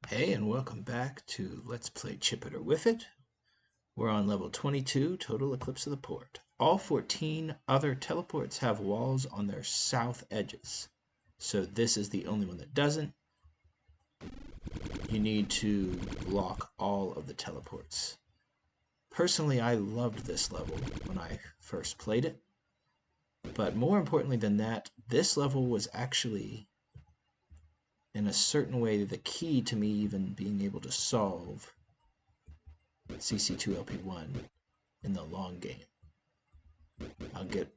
Hey, and welcome back to Let's Play Chipit or Whiffit. We're on level 22, Total Eclipse of the Port. All 14 other teleports have walls on their south edges, so this is the only one that doesn't. You need to block all of the teleports. Personally, I loved this level when I first played it, but more importantly than that, this level was actually, in a certain way, the key to me even being able to solve CC2LP1 in the long game. I'll get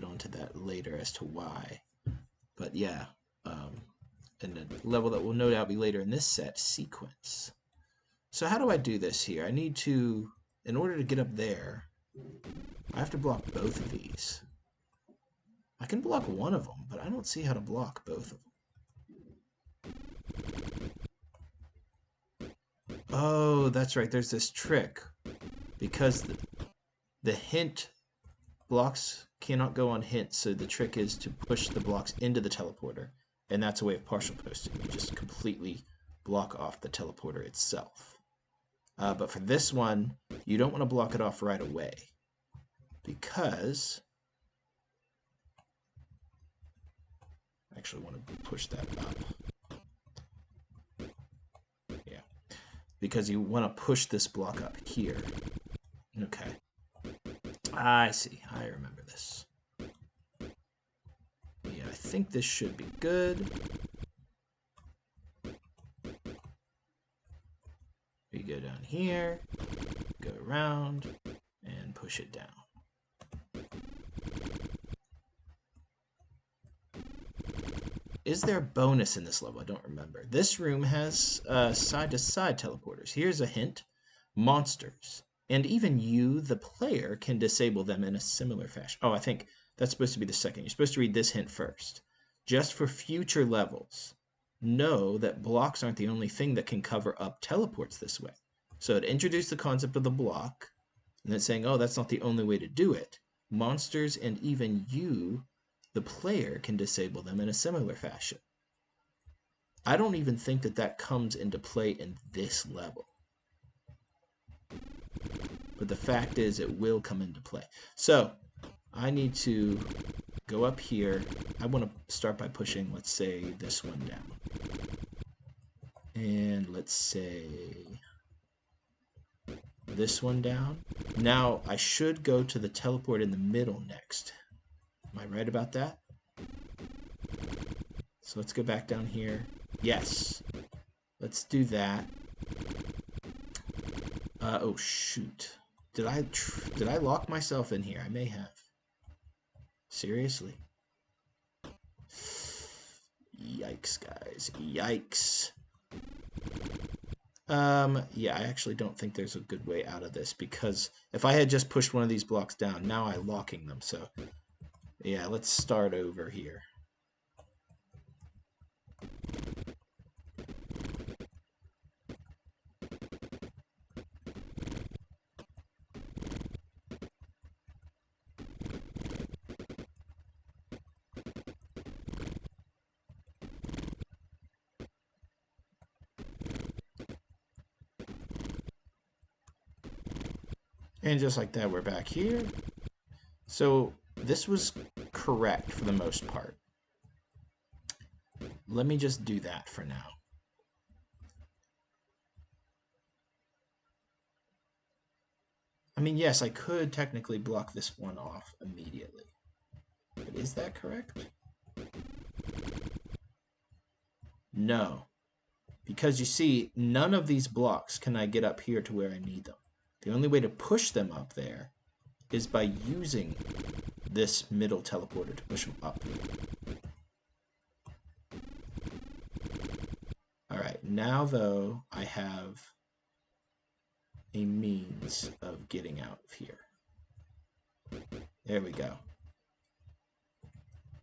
onto that later as to why. But yeah, and a level that will no doubt be later in this set, sequence. So how do I do this here? I need to, in order to get up there, I have to block both of these. I can block one of them, but I don't see how to block both of them. Oh, that's right. There's this trick. Because the hint blocks cannot go on hints, so the trick is to push the blocks into the teleporter, and that's a way of partial posting. You just completely block off the teleporter itself. But for this one, you don't want to block it off right away, because I actually want to push that up. Yeah, because you want to push this block up here. Okay. I see. I remember this. Yeah, I think this should be good. We go down here, go around, and push it down. Is there a bonus in this level? I don't remember. This room has side-to-side teleporters. Here's a hint. Monsters. And even you, the player, can disable them in a similar fashion. Oh, I think that's supposed to be the second. You're supposed to read this hint first. Just for future levels, know that blocks aren't the only thing that can cover up teleports this way. So it introduced the concept of the block, and then saying, oh, that's not the only way to do it. Monsters and even you, the player, can disable them in a similar fashion. I don't even think that that comes into play in this level. But the fact is, it will come into play. So I need to go up here. I want to start by pushing, let's say, this one down. And let's say this one down. Now I should go to the teleport in the middle next. Am I right about that? So let's go back down here. Yes. Let's do that. Oh shoot. Did I lock myself in here? I may have. Seriously? Yikes, guys. Yikes. Yeah, I actually don't think there's a good way out of this, because if I had just pushed one of these blocks down, now I'm locking them, so yeah, let's start over here. And just like that, we're back here. So this was correct for the most part. Let me just do that for now. I mean, yes, I could technically block this one off immediately. But is that correct? No. Because you see, none of these blocks can I get up here to where I need them. The only way to push them up there is by using this middle teleporter to push them up. Alright, now though, I have a means of getting out of here. There we go.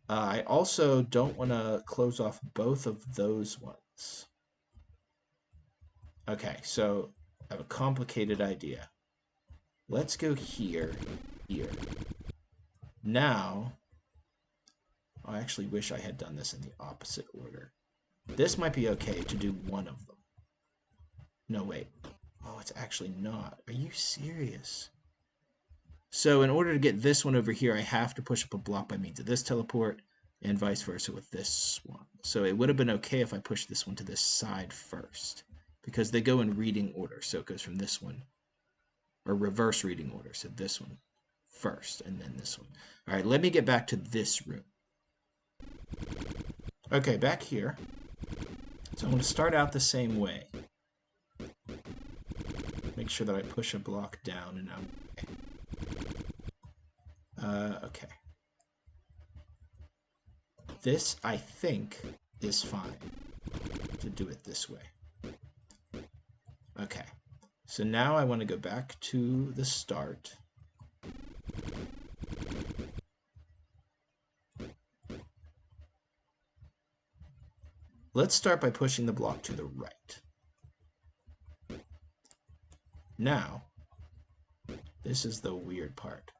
I also don't want to close off both of those ones. Okay, so I have a complicated idea. Let's go here, here. Now, I actually wish I had done this in the opposite order. This might be okay to do one of them. No, wait. Oh, it's actually not. Are you serious? So in order to get this one over here, I have to push up a block by means of this teleport, and vice versa with this one. So it would have been okay if I pushed this one to this side first, because they go in reading order. So it goes from this one, or reverse reading order. So this one first, and then this one. All right, let me get back to this room. Okay, back here. So I'm going to start out the same way. Make sure that I push a block down, and I'm okay. This, I think, is fine to do it this way. Okay, so now I want to go back to the start. Let's start by pushing the block to the right. Now, this is the weird part.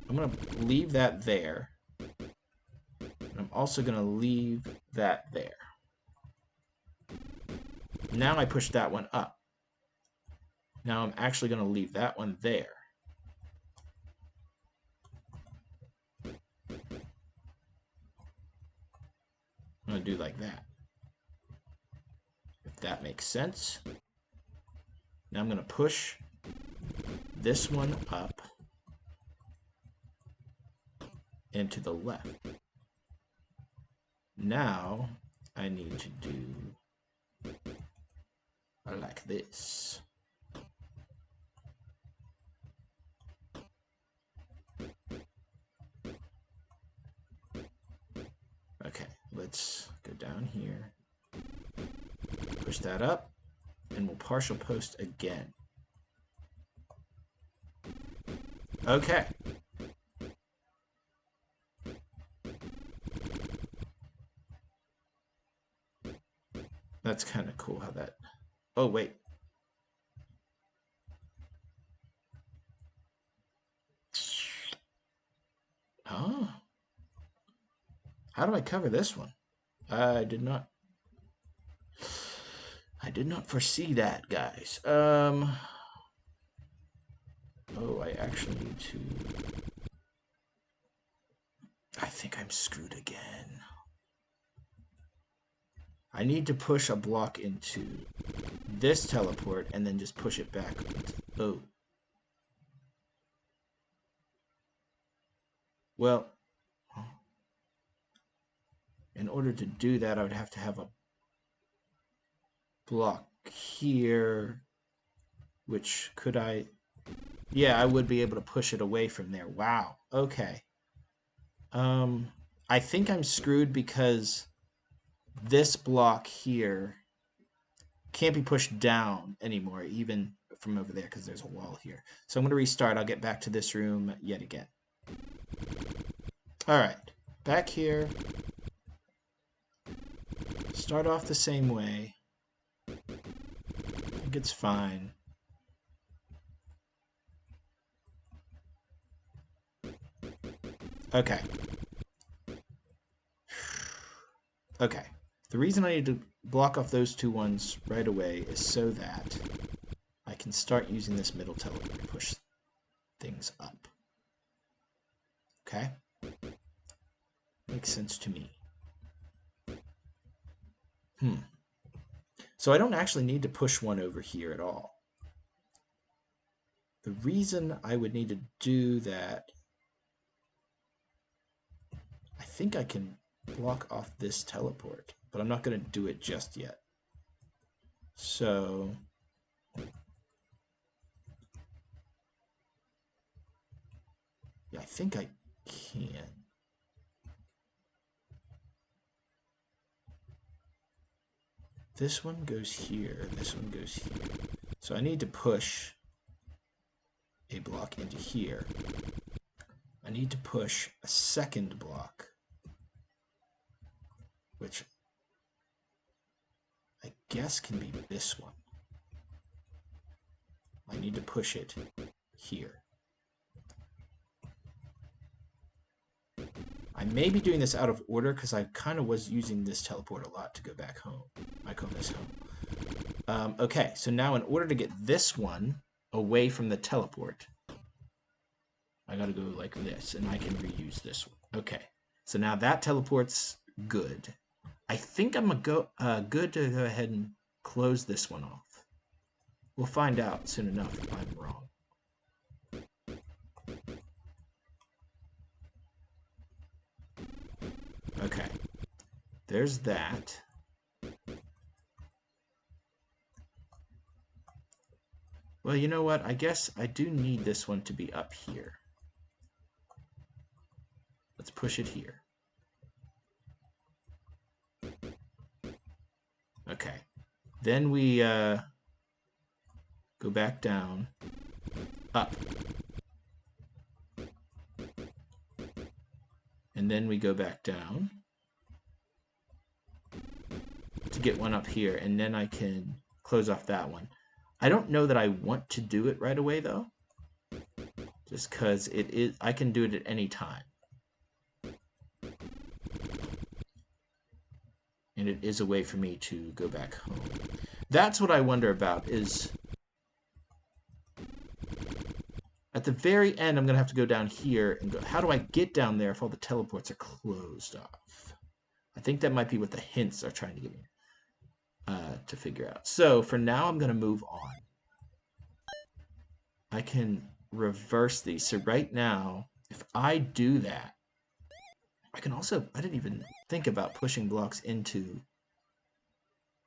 I'm going to leave that there. And I'm also going to leave that there. Now I push that one up. Now I'm actually going to leave that one there. I'm going to do like that. If that makes sense. Now I'm going to push this one up and to the left. Now I need to do like this. Okay, let's go down here, push that up, and we'll partial post again. Okay. That's kind of cool how that... Oh, wait. Oh. How do I cover this one? I did not foresee that, guys. Oh, I actually need to... I think I'm screwed again. I need to push a block into this teleport and then just push it back. Oh. Well, in order to do that, I would have to have a block here, which could I... Yeah, I would be able to push it away from there. Wow. Okay. I think I'm screwed because this block here can't be pushed down anymore, even from over there, because there's a wall here. So I'm going to restart. I'll get back to this room yet again. All right. Back here. Start off the same way. I think it's fine. Okay. Okay. The reason I need to block off those two ones right away is so that I can start using this middle teleport to push things up. Okay? Makes sense to me. So I don't actually need to push one over here at all. The reason I would need to do that, I think I can block off this teleport, but I'm not going to do it just yet. So yeah, I think I can. This one goes here, this one goes here. So I need to push a block into here. I need to push a second block, which I guess can be this one. I need to push it here. I may be doing this out of order because I kind of was using this teleport a lot to go back home. I call this home. Okay, so now in order to get this one away from the teleport, I gotta go like this, and I can reuse this one. Okay, so now that teleport's good. I think I'm good to go ahead and close this one off. We'll find out soon enough if I'm wrong. Okay, there's that. Well, you know what? I guess I do need this one to be up here. Let's push it here. Okay. Then we go back down, up. And then we go back down to get one up here, and then I can close off that one. I don't know that I want to do it right away, though, just because I can do it at any time. And it is a way for me to go back home. That's what I wonder about, is at the very end, I'm going to have to go down here and go, how do I get down there if all the teleports are closed off? I think that might be what the hints are trying to get me to figure out. So for now, I'm going to move on. I can reverse these. So right now, if I do that, I can also, I didn't even think about pushing blocks into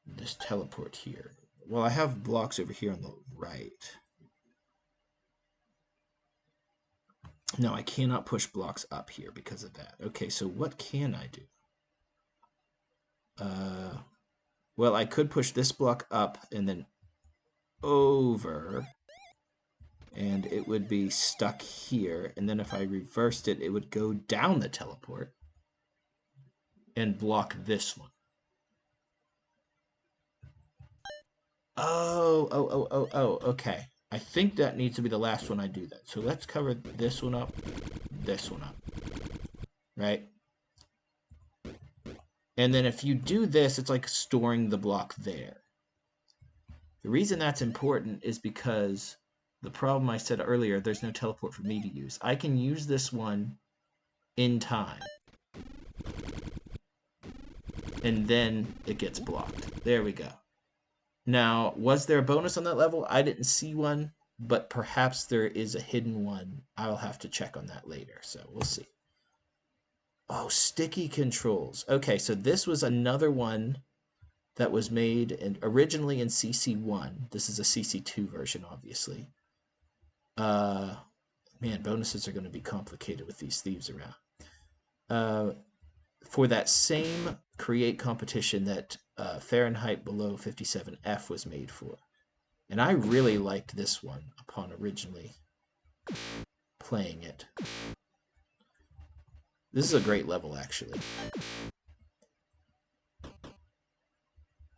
this teleport here. Well, I have blocks over here on the right. No, I cannot push blocks up here because of that. Okay, so what can I do? Well, I could push this block up and then over, and it would be stuck here. And then if I reversed it, it would go down the teleport and block this one. Oh, okay. I think that needs to be the last one I do that. So let's cover this one up, right? And then if you do this, it's like storing the block there. The reason that's important is because the problem I said earlier, there's no teleport for me to use. I can use this one in time. And then it gets blocked. There we go. Now, was there a bonus on that level? I didn't see one, but perhaps there is a hidden one. I'll have to check on that later, so we'll see. Oh, sticky controls. Okay, so this was another one that was made originally in CC1. This is a CC2 version, obviously. Man, bonuses are going to be complicated with these thieves around. For that same create competition that Fahrenheit Below 57F was made for. And I really liked this one upon originally playing it. This is a great level, actually.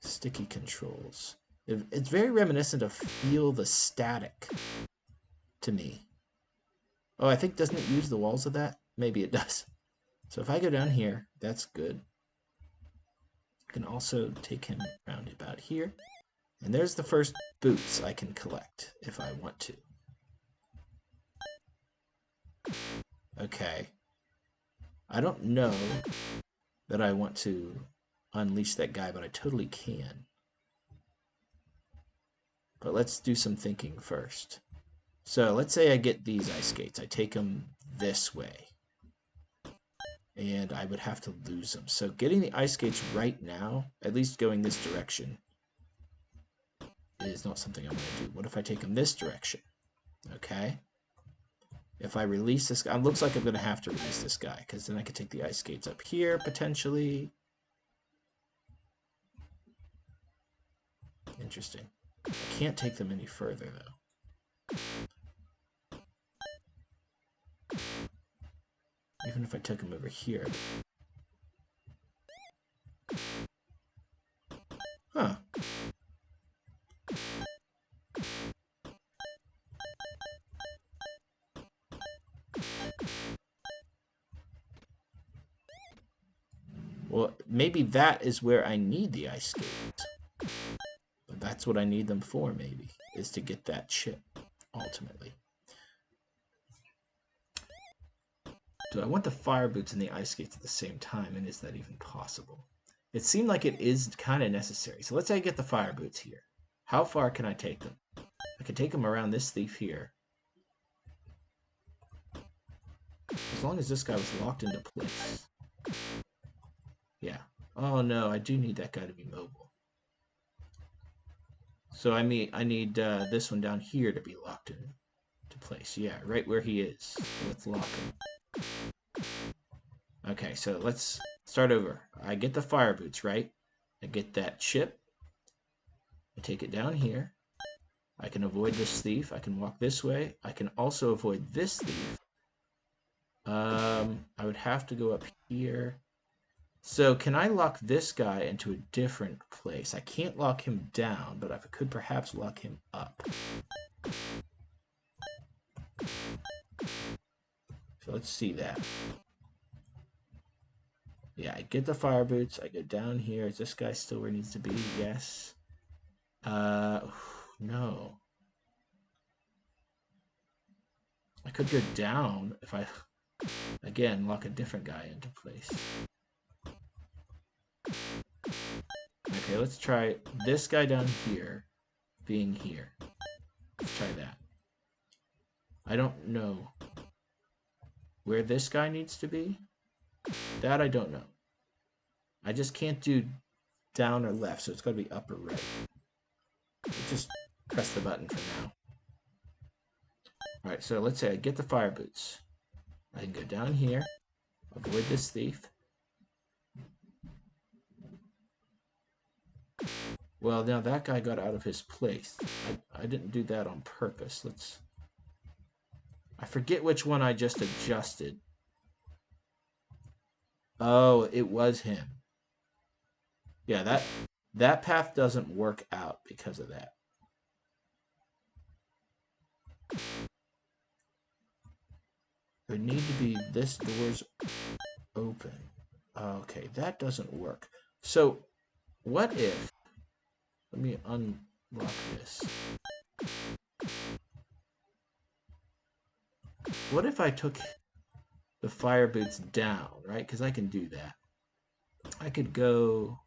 Sticky controls. It's very reminiscent of Feel the Static to me. Oh, I think, doesn't it use the walls of that? Maybe it does. So if I go down here, that's good. I can also take him around about here. And there's the first boots I can collect if I want to. Okay. I don't know that I want to unleash that guy, but I totally can. But let's do some thinking first. So let's say I get these ice skates. I take them this way. And I would have to lose them. So getting the ice skates right now, at least going this direction, is not something I'm going to do. What if I take them this direction? Okay. If I release this guy, it looks like I'm going to have to release this guy, because then I could take the ice skates up here, potentially. Interesting. I can't take them any further, though. Even if I took them over here. Huh. maybe that is where I need the ice skates. But that's what I need them for, maybe, is to get that chip, ultimately. Do I want the fire boots and the ice skates at the same time, and is that even possible? It seemed like it is kind of necessary. So let's say I get the fire boots here. How far can I take them? I can take them around this thief here. As long as this guy was locked into place. Yeah. Oh no, I do need that guy to be mobile. So I need this one down here to be locked into place. Yeah, right where he is. So let's lock him. Okay, so let's start over. I get the fire boots, right? I get that chip. I take it down here. I can avoid this thief. I can walk this way. I can also avoid this thief. I would have to go up here. So can I lock this guy into a different place? I can't lock him down, but I could perhaps lock him up. So let's see that. Yeah, I get the fire boots. I go down here. Is this guy still where he needs to be? Yes. No. I could go down if I, again, lock a different guy into place. Okay, let's try this guy down here being here. Let's try that. I don't know where this guy needs to be. That I don't know. I just can't do down or left, so it's got to be up or right. Just press the button for now. Alright, so let's say I get the fire boots. I can go down here, avoid this thief. Well, now that guy got out of his place. I didn't do that on purpose. I forget which one I just adjusted. Oh, it was him. Yeah, that path doesn't work out because of that. There need to be this door's open. Okay, that doesn't work. So, what if... Let me unlock this. What if I took the fire boots down, right? Because I can do that. I could go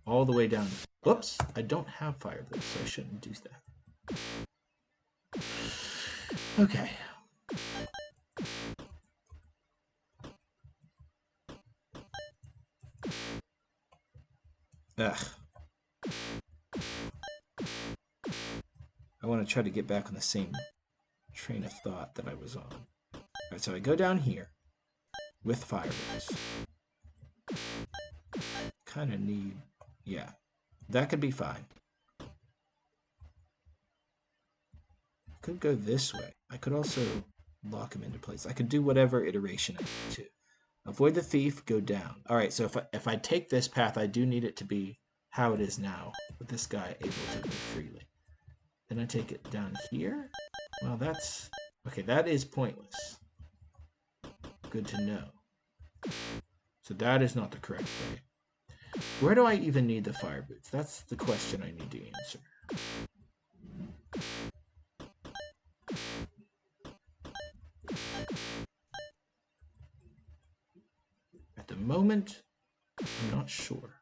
all the way down. Whoops, I don't have fire boots, so I shouldn't do that. Okay. Ugh. I want to try to get back on the same train of thought that I was on. Alright, so I go down here with fire boots. Kind of need... Yeah, that could be fine. I could go this way. I could also lock him into place. I could do whatever iteration I need to. Avoid the thief, go down. Alright, so if I take this path, I do need it to be how it is now, with this guy able to move freely. Then I take it down here. Well, that's... Okay, that is pointless. Good to know. So that is not the correct way. Where do I even need the fire boots? That's the question I need to answer. At the moment, I'm not sure.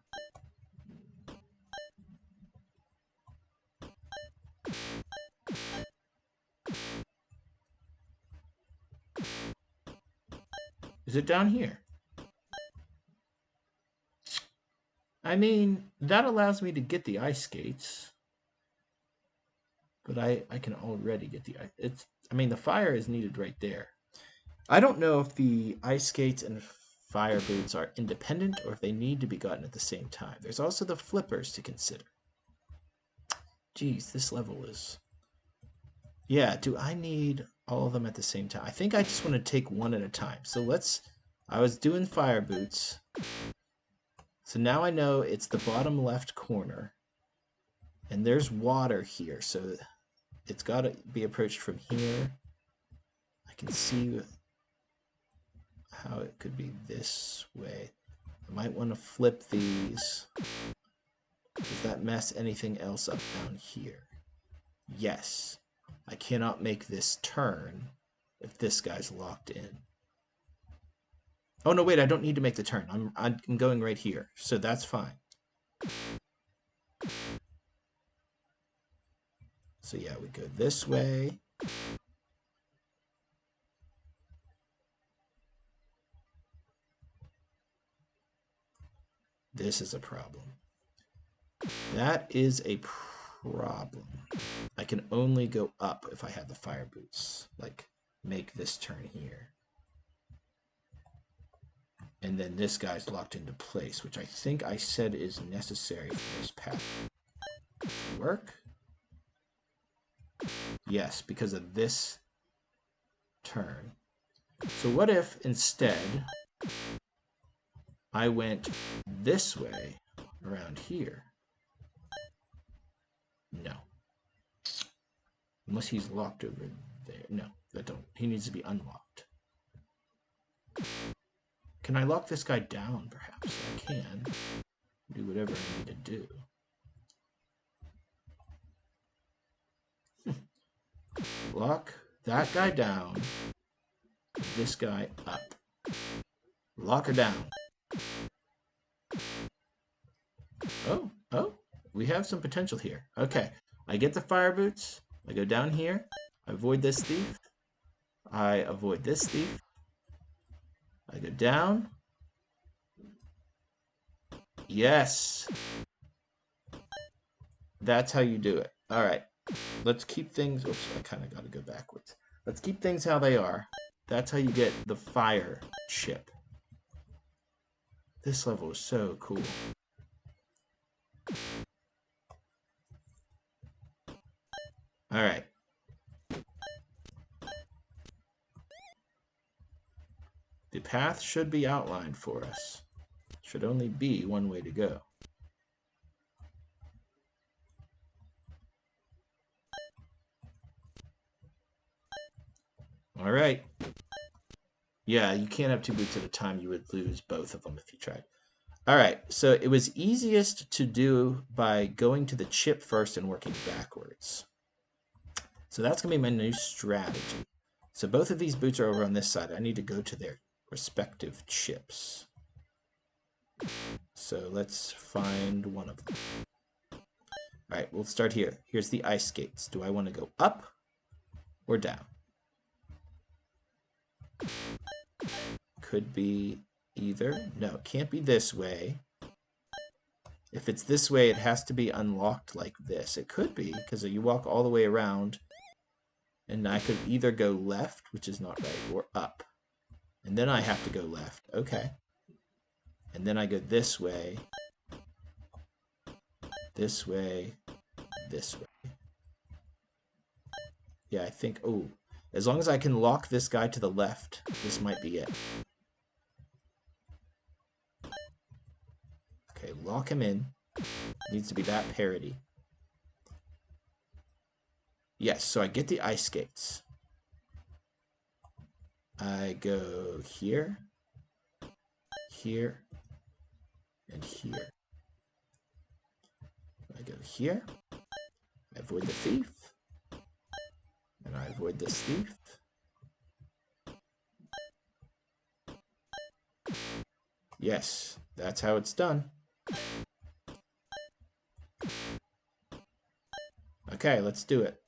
Is it down here? I mean, that allows me to get the ice skates. But I can already get the... I mean, the fire is needed right there. I don't know if the ice skates and fire boots are independent or if they need to be gotten at the same time. There's also the flippers to consider. Geez, this level is... Yeah, do I need all of them at the same time? I think I just want to take one at a time. So let's... I was doing fire boots. So now I know it's the bottom left corner. And there's water here, so it's got to be approached from here. I can see how it could be this way. I might want to flip these. Does that mess anything else up down here? Yes. I cannot make this turn if this guy's locked in. Oh, no, wait, I don't need to make the turn. I'm going right here, so that's fine. So yeah, we go this way. This is a problem. That is a problem. I can only go up if I have the fire boots. Like, make this turn here. And then this guy's locked into place, which I think I said is necessary for this path. Work? Yes, because of this turn. So what if instead I went this way around here? No. Unless he's locked over there. No, that don't. He needs to be unlocked. Can I lock this guy down, perhaps? I can. Do whatever I need to do. Lock that guy down. This guy up. Lock her down. Oh, we have some potential here. Okay, I get the fire boots. I go down here. I avoid this thief. I avoid this thief. I go down. Yes. That's how you do it. All right. Let's keep things... Oops, I kind of got to go backwards. Let's keep things how they are. That's how you get the fire chip. This level is so cool. All right. The path should be outlined for us. Should only be one way to go. All right. Yeah, you can't have two boots at a time. You would lose both of them if you tried. All right, so it was easiest to do by going to the chip first and working backwards. So that's going to be my new strategy. So both of these boots are over on this side. I need to go to their respective chips. So let's find one of them. All right, we'll start here. Here's the ice skates. Do I want to go up or down? Could be either. No, it can't be this way. If it's this way, it has to be unlocked like this. It could be, because you walk all the way around, and I could either go left, which is not right, or up. And then I have to go left. Okay. And then I go this way, this way, this way. Yeah, I think, oh, as long as I can lock this guy to the left, this might be it. Okay, lock him in. Needs to be that parity. Yes, so I get the ice skates. I go here, here, and here. I go here. I avoid the thief. And I avoid this thief. Yes, that's how it's done. Okay, let's do it.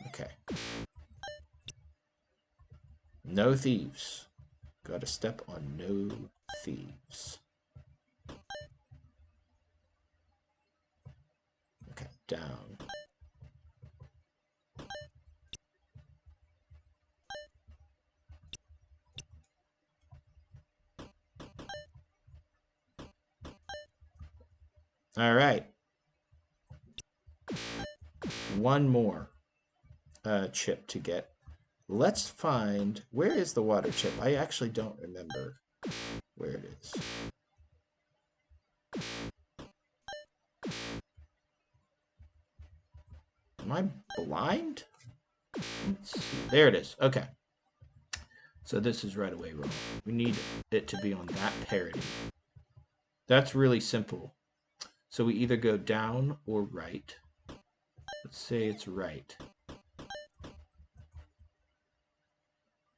Okay. No thieves. Gotta step on no thieves. Okay, down. All right. One more chip to get. Let's find... Where is the water chip? I actually don't remember where it is. Am I blind? Let's see. There it is. Okay. So this is right away wrong. We need it to be on that parity. That's really simple. So we either go down or right. Let's say it's right.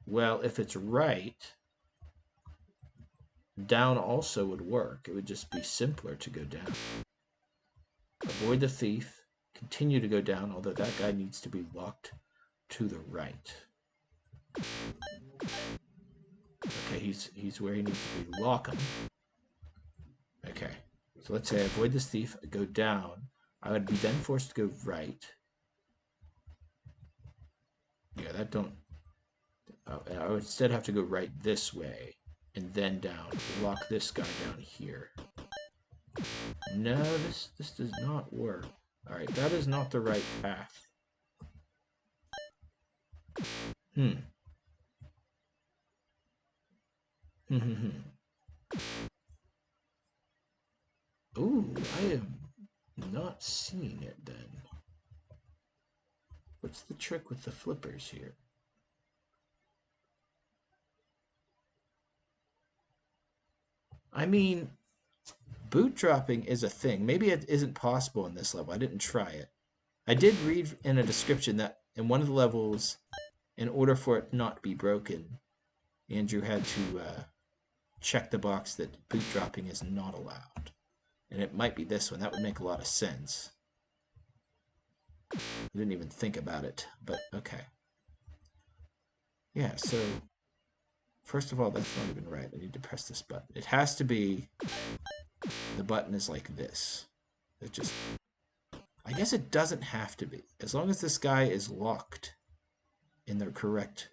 Well, if it's right, down also would work. It would just be simpler to go down. Avoid the thief. Continue to go down, although that guy needs to be locked to the right. Okay, he's where he needs to be. Lock him. Okay, so let's say I avoid this thief, I go down. I would be then forced to go right. Yeah, that don't... I would instead have to go right this way, and then down. Lock this guy down here. No, this does not work. Alright, that is not the right path. Ooh, I am not seeing it then. What's the trick with the flippers here? I mean, boot dropping is a thing. Maybe it isn't possible in this level. I didn't try it. I did read in a description that in one of the levels, in order for it not to be broken, Andrew had to check the box that boot dropping is not allowed. And it might be this one. That would make a lot of sense. I didn't even think about it, but okay. Yeah, so first of all, that's not even right. I need to press this button. It has to be, the button is like this. It just, I guess it doesn't have to be. As long as this guy is locked in the correct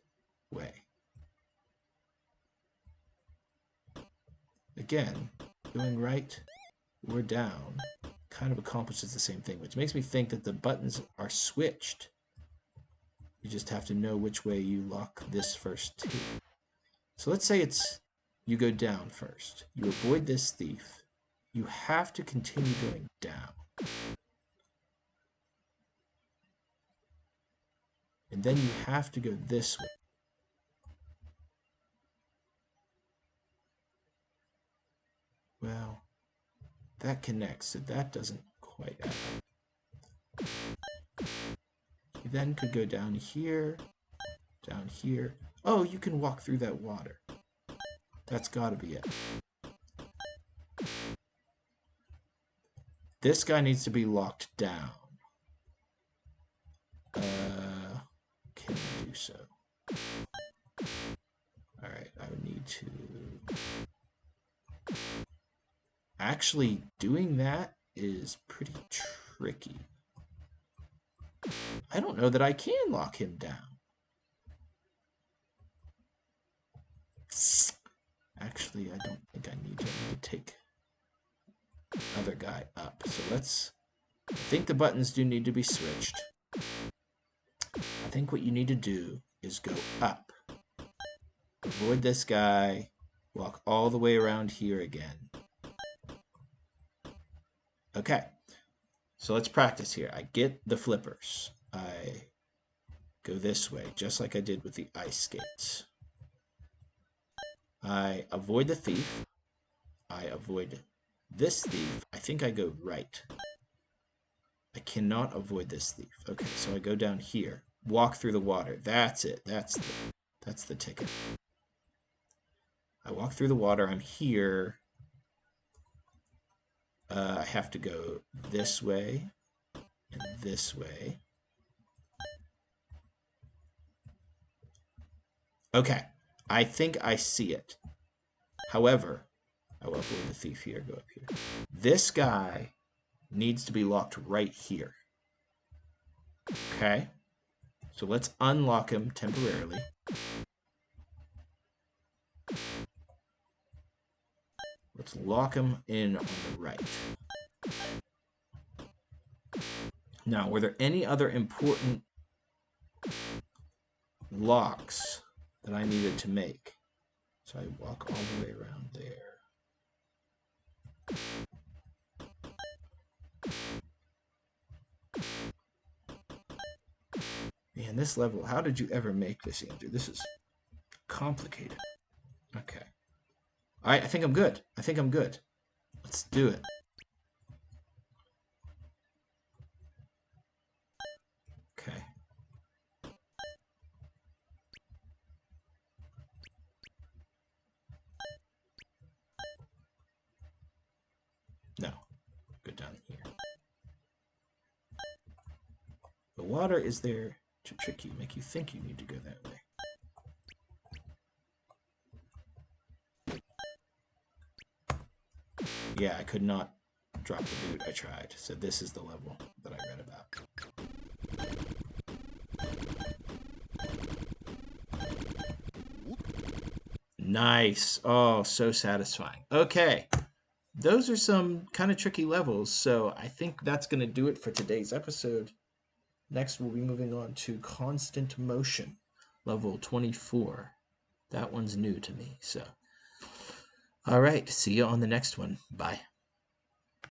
way. Again, going right or down kind of accomplishes the same thing, which makes me think that the buttons are switched. You just have to know which way you lock this first too. So let's say it's, you go down first. You avoid this thief. You have to continue going down. And then you have to go this way. Well, that connects, so that doesn't quite add up. You then could go down here. Oh, you can walk through that water. That's gotta be it. This guy needs to be locked down. Can I do so? Alright, I would need to... Actually, doing that is pretty tricky. I don't know that I can lock him down. Actually, I don't think I need to. I need to take another guy up. So let's... I think the buttons do need to be switched. I think what you need to do is go up. Avoid this guy. Walk all the way around here again. Okay. So let's practice here. I get the flippers. I go this way, just like I did with the ice skates. I avoid the thief. I avoid this thief. I think I go right. I cannot avoid this thief. Okay, so I go down here. Walk through the water. That's it. That's the ticket. I walk through the water. I'm here. I have to go this way and this way. Okay, I think I see it. However, I will avoid the thief here, go up here. This guy needs to be locked right here. Okay, so let's unlock him temporarily. Let's lock him in on the right. Now, were there any other important locks that I needed to make? So I walk all the way around there. Man, this level, how did you ever make this, Andrew? This is complicated. Okay. All right, I think I'm good. Let's do it. Okay. No. Go down here. The water is there to trick you, make you think you need to go that way. Yeah, I could not drop the boot. I tried. So this is the level that I read about. Nice. Oh, so satisfying. Okay. Those are some kind of tricky levels. So I think that's going to do it for today's episode. Next, we'll be moving on to Constant Motion, level 24. That one's new to me. So, all right. See you on the next one. Bye.